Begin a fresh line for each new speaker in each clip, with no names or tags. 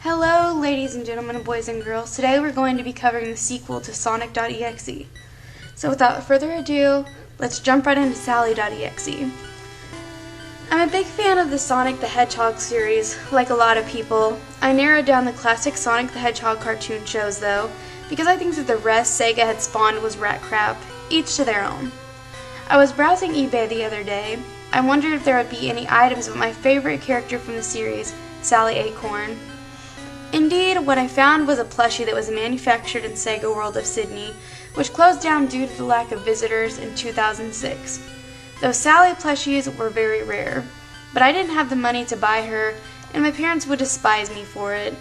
Hello, ladies and gentlemen, boys and girls. Today we're going to be covering the sequel to sonic.exe. So without further ado, let's jump right into sally.exe. I'm a big fan of the Sonic the Hedgehog series, like a lot of people. I narrowed down the classic Sonic the Hedgehog cartoon shows, though, because I think that the rest Sega had spawned was rat crap, each to their own. I was browsing eBay the other day. I wondered if there would be any items of my favorite character from the series, Sally Acorn. Indeed, what I found was a plushie that was manufactured in Sega World of Sydney, which closed down due to the lack of visitors in 2006. Those Sally plushies were very rare, but I didn't have the money to buy her, and my parents would despise me for it.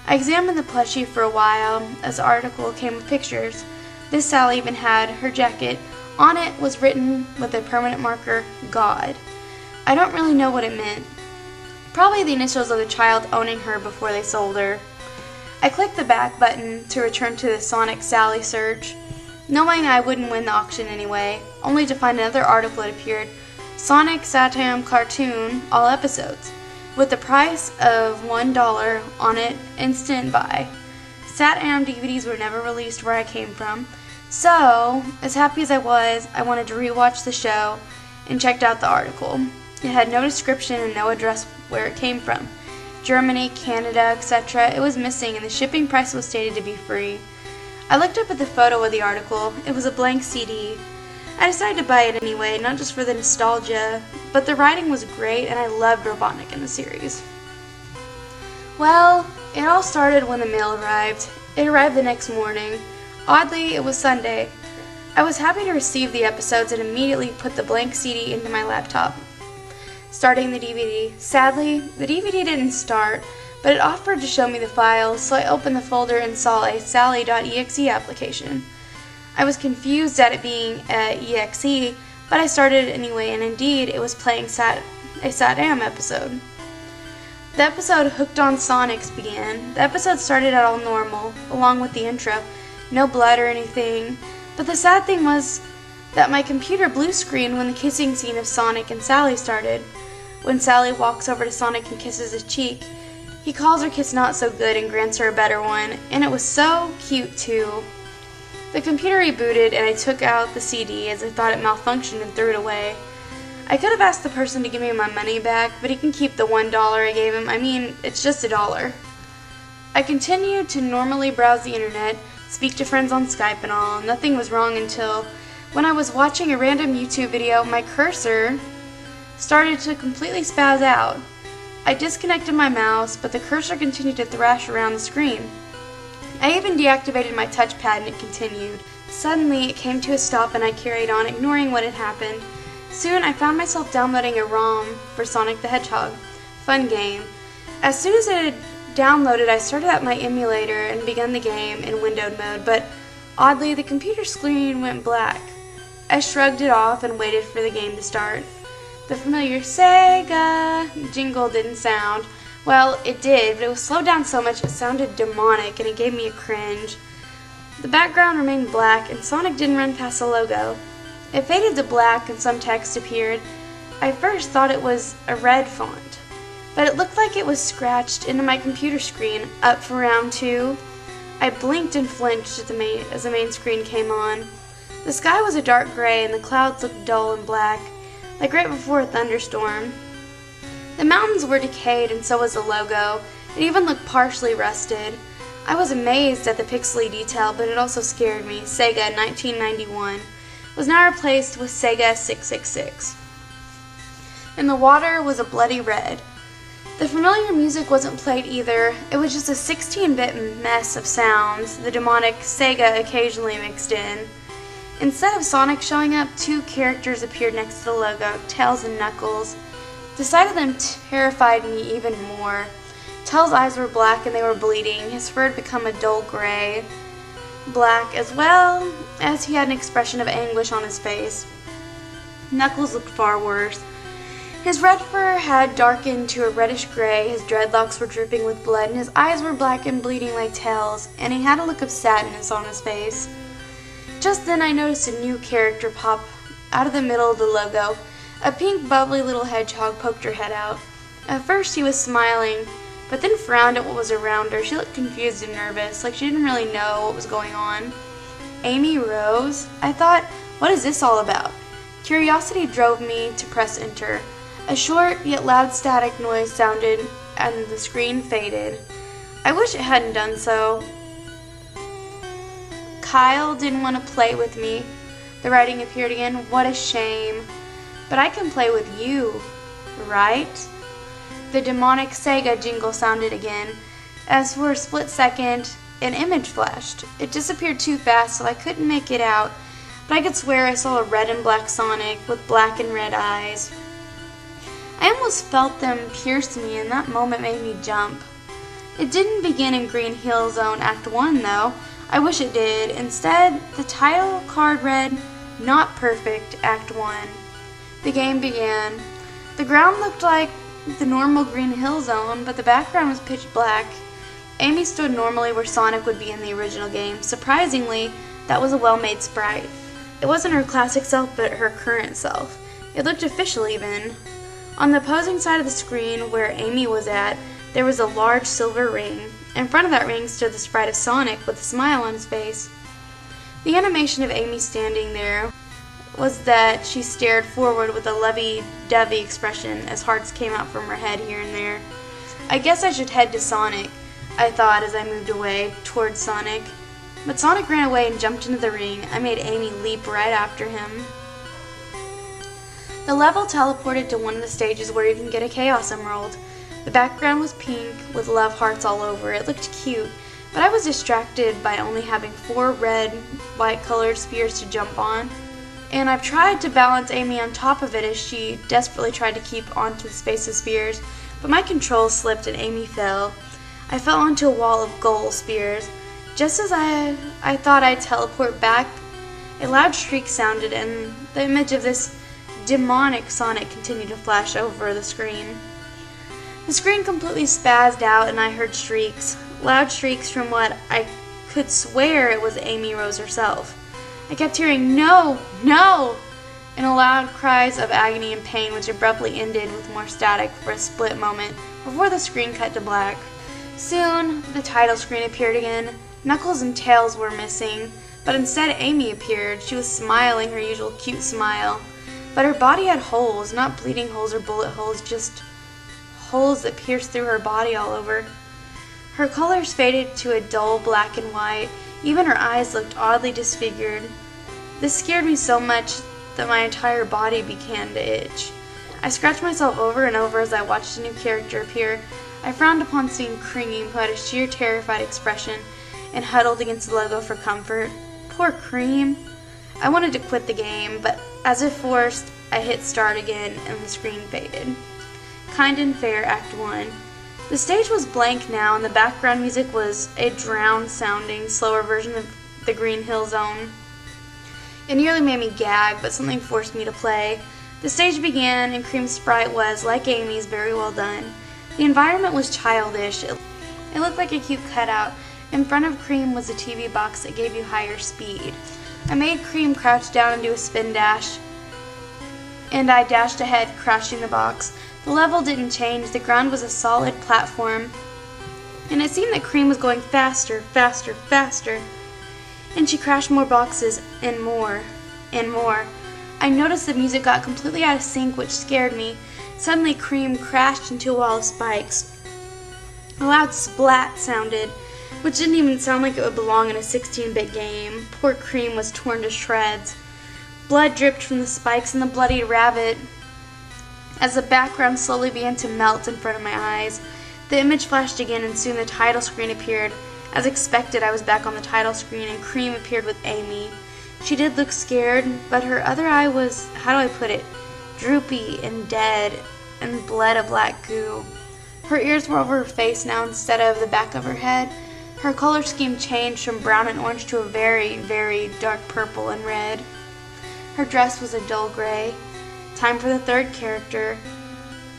I examined the plushie for a while, as the article came with pictures. This Sally even had her jacket. On it was written with a permanent marker, God. I don't really know what it meant. Probably the initials of the child owning her before they sold her. I clicked the back button to return to the Sonic Sally search, knowing I wouldn't win the auction anyway, only to find another article that appeared, Sonic Satam Cartoon, all episodes, with the price of $1 on it, instant buy. Satam DVDs were never released where I came from, so, as happy as I was, I wanted to rewatch the show and checked out the article. It had no description and no address where it came from. Germany, Canada, etc. It was missing and the shipping price was stated to be free. I looked up at the photo of the article. It was a blank CD. I decided to buy it anyway, not just for the nostalgia, but the writing was great and I loved Robotnik in the series. Well, it all started when the mail arrived. It arrived the next morning. Oddly, it was Sunday. I was happy to receive the episodes and immediately put the blank CD into my laptop. Starting the DVD. Sadly, the DVD didn't start, but it offered to show me the files, so I opened the folder and saw a sally.exe application. I was confused at it being exe, but I started it anyway, and indeed, it was playing a Satam episode. The episode Hooked on Sonics began. The episode started out all normal, along with the intro. No blood or anything, but the sad thing was that my computer blue screened when the kissing scene of Sonic and Sally started. When Sally walks over to Sonic and kisses his cheek, he calls her kiss not so good and grants her a better one, and it was so cute too. The computer rebooted and I took out the CD as I thought it malfunctioned and threw it away. I could have asked the person to give me my money back, but he can keep the $1 I gave him. I mean, it's just $1. I continued to normally browse the internet, speak to friends on Skype and all. Nothing was wrong until when I was watching a random YouTube video, my cursor started to completely spaz out. I disconnected my mouse, but the cursor continued to thrash around the screen. I even deactivated my touchpad and it continued. Suddenly, it came to a stop and I carried on, ignoring what had happened. Soon, I found myself downloading a ROM for Sonic the Hedgehog. Fun game. As soon as it had downloaded, I started up my emulator and began the game in windowed mode, but oddly, the computer screen went black. I shrugged it off and waited for the game to start. The familiar Sega jingle didn't sound. Well, it did, but it was slowed down so much it sounded demonic and it gave me a cringe. The background remained black and Sonic didn't run past the logo. It faded to black and some text appeared. I first thought it was a red font, but it looked like it was scratched into my computer screen. Up for round 2. I blinked and flinched as the main screen came on. The sky was a dark gray and the clouds looked dull and black, like right before a thunderstorm. The mountains were decayed and so was the logo. It even looked partially rusted. I was amazed at the pixely detail, but it also scared me. Sega 1991 was now replaced with Sega 666. And the water was a bloody red. The familiar music wasn't played either. It was just a 16-bit mess of sounds, the demonic Sega occasionally mixed in. Instead of Sonic showing up, 2 characters appeared next to the logo, Tails and Knuckles. The sight of them terrified me even more. Tails' eyes were black and they were bleeding. His fur had become a dull gray. Black, as well as he had an expression of anguish on his face. Knuckles looked far worse. His red fur had darkened to a reddish gray, his dreadlocks were dripping with blood, and his eyes were black and bleeding like Tails, and he had a look of sadness on his face. Just then I noticed a new character pop out of the middle of the logo. A pink, bubbly little hedgehog poked her head out. At first he was smiling, but then frowned at what was around her. She looked confused and nervous, like she didn't really know what was going on. Amy Rose? I thought, what is this all about? Curiosity drove me to press enter. A short yet loud static noise sounded and the screen faded. I wish it hadn't done so. Kyle didn't want to play with me. The writing appeared again. What a shame. But I can play with you, right? The demonic Sega jingle sounded again. As for a split second, an image flashed. It disappeared too fast so I couldn't make it out, but I could swear I saw a red and black Sonic with black and red eyes. I almost felt them pierce me, and that moment made me jump. It didn't begin in Green Hill Zone Act 1, though. I wish it did. Instead, the title card read, Not Perfect, Act 1. The game began. The ground looked like the normal Green Hill Zone, but the background was pitch black. Amy stood normally where Sonic would be in the original game. Surprisingly, that was a well-made sprite. It wasn't her classic self, but her current self. It looked official, even. On the opposing side of the screen, where Amy was at, there was a large silver ring. In front of that ring stood the sprite of Sonic with a smile on his face. The animation of Amy standing there was that she stared forward with a lovey-dovey expression as hearts came out from her head here and there. I guess I should head to Sonic, I thought as I moved away towards Sonic. But Sonic ran away and jumped into the ring. I made Amy leap right after him. The level teleported to one of the stages where you can get a Chaos Emerald. The background was pink with love hearts all over. It looked cute, but I was distracted by only having 4 red, white colored spheres to jump on. And I've tried to balance Amy on top of it as she desperately tried to keep onto the space of spheres, but my control slipped and Amy fell. I fell onto a wall of gold spheres. Just as I thought I'd teleport back, a loud shriek sounded and the image of this demonic Sonic continued to flash over the screen. The screen completely spazzed out and I heard shrieks, loud shrieks from what I could swear it was Amy Rose herself. I kept hearing, "No! No!" and loud cries of agony and pain which abruptly ended with more static for a split moment before the screen cut to black. Soon, the title screen appeared again. Knuckles and Tails were missing, but instead Amy appeared. She was smiling her usual cute smile, but her body had holes, not bleeding holes or bullet holes, just holes that pierced through her body all over. Her colors faded to a dull black and white. Even her eyes looked oddly disfigured. This scared me so much that my entire body began to itch. I scratched myself over and over as I watched a new character appear. I frowned upon seeing Cream, who had a sheer terrified expression and huddled against the logo for comfort. Poor Cream. I wanted to quit the game, but as if forced, I hit start again and the screen faded. Kind and Fair Act 1. The stage was blank now and the background music was a drowned-sounding, slower version of the Green Hill Zone. It nearly made me gag, but something forced me to play. The stage began and Cream's sprite was, like Amy's, very well done. The environment was childish. It looked like a cute cutout. In front of Cream was a TV box that gave you higher speed. I made Cream crouch down and do a spin dash, and I dashed ahead, crashing the box. The level didn't change. The ground was a solid platform, and it seemed that Cream was going faster, faster, faster. And she crashed more boxes, and more, and more. I noticed the music got completely out of sync, which scared me. Suddenly, Cream crashed into a wall of spikes. A loud splat sounded, which didn't even sound like it would belong in a 16-bit game. Poor Cream was torn to shreds. Blood dripped from the spikes and the bloodied rabbit as the background slowly began to melt in front of my eyes. The image flashed again and soon the title screen appeared. As expected, I was back on the title screen and Cream appeared with Amy. She did look scared, but her other eye was, how do I put it, droopy and dead and bled a black goo. Her ears were over her face now instead of the back of her head. Her color scheme changed from brown and orange to a very, very dark purple and red. Her dress was a dull gray. Time for the third character,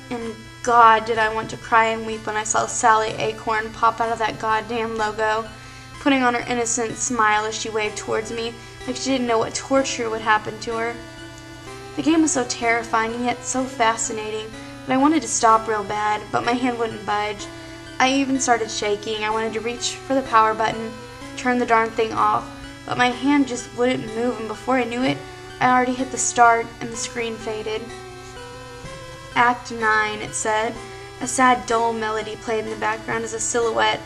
and God, did I want to cry and weep when I saw Sally Acorn pop out of that goddamn logo, putting on her innocent smile as she waved towards me, like she didn't know what torture would happen to her. The game was so terrifying and yet so fascinating that I wanted to stop real bad, but my hand wouldn't budge. I even started shaking. I wanted to reach for the power button, turn the darn thing off, but my hand just wouldn't move, and before I knew it, I already hit the start and the screen faded. Act 9, it said. A sad, dull melody played in the background as a silhouette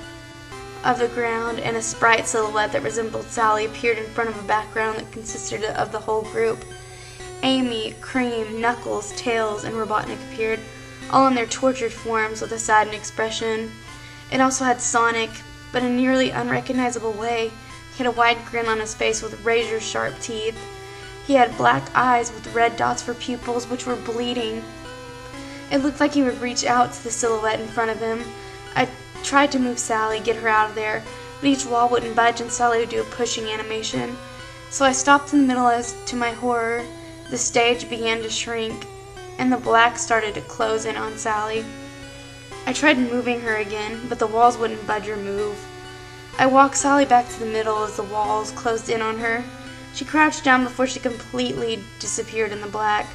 of the ground and a sprite silhouette that resembled Sally appeared in front of a background that consisted of the whole group. Amy, Cream, Knuckles, Tails, and Robotnik appeared, all in their tortured forms with a saddened expression. It also had Sonic, but in a nearly unrecognizable way. He had a wide grin on his face with razor-sharp teeth. He had black eyes with red dots for pupils, which were bleeding. It looked like he would reach out to the silhouette in front of him. I tried to move Sally, get her out of there, but each wall wouldn't budge and Sally would do a pushing animation. So I stopped in the middle as, to my horror, the stage began to shrink, and the black started to close in on Sally. I tried moving her again, but the walls wouldn't budge or move. I walked Sally back to the middle as the walls closed in on her. She crouched down before she completely disappeared in the black.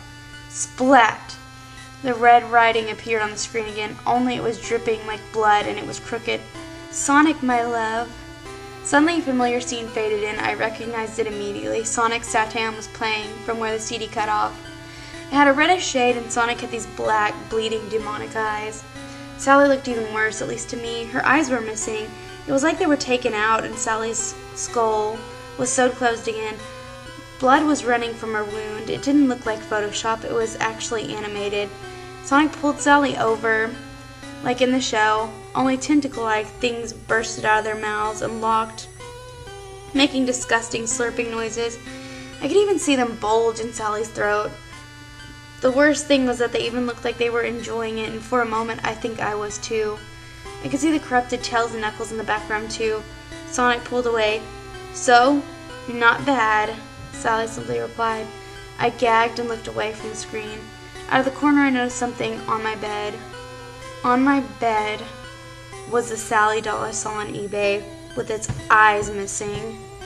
Splat! The red writing appeared on the screen again, only it was dripping like blood and it was crooked. Sonic, my love. Suddenly a familiar scene faded in. I recognized it immediately. Sonic's Satan was playing from where the CD cut off. It had a reddish shade and Sonic had these black, bleeding, demonic eyes. Sally looked even worse, at least to me. Her eyes were missing. It was like they were taken out and Sally's skull was sewed closed again. Blood was running from her wound. It didn't look like Photoshop. It was actually animated. Sonic pulled Sally over, like in the show, only tentacle-like things bursted out of their mouths and locked, making disgusting slurping noises. I could even see them bulge in Sally's throat. The worst thing was that they even looked like they were enjoying it, and for a moment I think I was too. I could see the corrupted Tails and Knuckles in the background too. Sonic pulled away. "So, you're not bad," Sally simply replied. I gagged and looked away from the screen. Out of the corner I noticed something on my bed. On my bed was the Sally doll I saw on eBay, with its eyes missing.